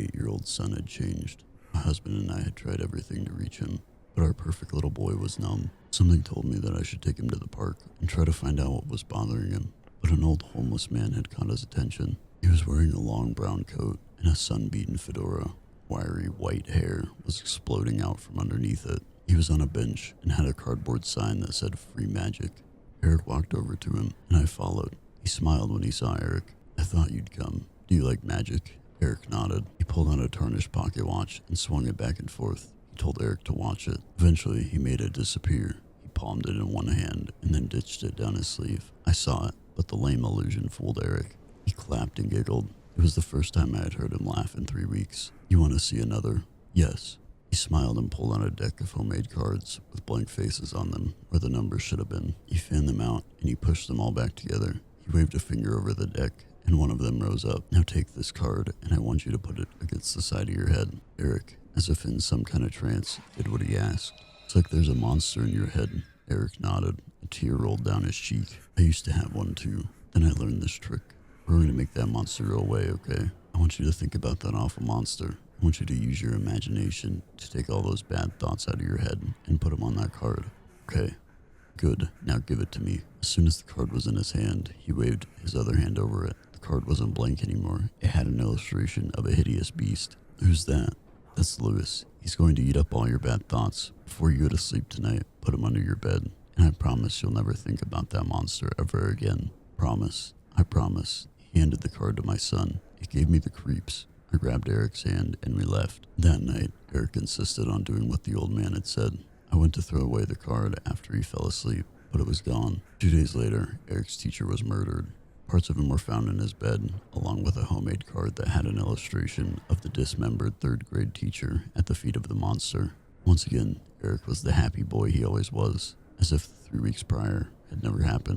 8-year-old son had changed. My husband and I had tried everything to reach him, but our perfect little boy was numb. Something told me that I should take him to the park and try to find out what was bothering him. But an old homeless man had caught his attention. He was wearing a long brown coat and a sun-beaten fedora. Wiry white hair was exploding out from underneath it. He was on a bench and had a cardboard sign that said "Free Magic." Eric walked over to him, and I followed. He smiled when he saw Eric. "I thought you'd come. Do you like magic?" Eric nodded. He pulled out a tarnished pocket watch and swung it back and forth. He told Eric to watch it. Eventually, he made it disappear. He palmed it in one hand and then ditched it down his sleeve. I saw it, but the lame illusion fooled Eric. He clapped and giggled. It was the first time I had heard him laugh in 3 weeks. "You want to see another?" "Yes." He smiled and pulled out a deck of homemade cards with blank faces on them where the numbers should have been. He fanned them out and he pushed them all back together. He waved a finger over the deck and one of them rose up. "Now take this card and I want you to put it against the side of your head." Eric, as if in some kind of trance, did what he asked. "It's like there's a monster in your head." Eric nodded. A tear rolled down his cheek. "I used to have one too. Then I learned this trick. We're going to make that monster go away, okay? I want you to think about that awful monster. I want you to use your imagination to take all those bad thoughts out of your head and put them on that card. Okay? Good. Now give it to me." As soon as the card was in his hand, he waved his other hand over it. The card wasn't blank anymore. It had an illustration of a hideous beast. "Who's that?" "That's Lewis. He's going to eat up all your bad thoughts. Before you go to sleep tonight, put him under your bed. And I promise you'll never think about that monster ever again. Promise. I promise." He handed the card to my son. It gave me the creeps. I grabbed Eric's hand and we left. That night, Eric insisted on doing what the old man had said. I went to throw away the card after he fell asleep, but it was gone. 2 days later, Eric's teacher was murdered. Parts of him were found in his bed, along with a homemade card that had an illustration of the dismembered 3rd grade teacher at the feet of the monster. Once again, Eric was the happy boy he always was, as if 3 weeks prior had never happened.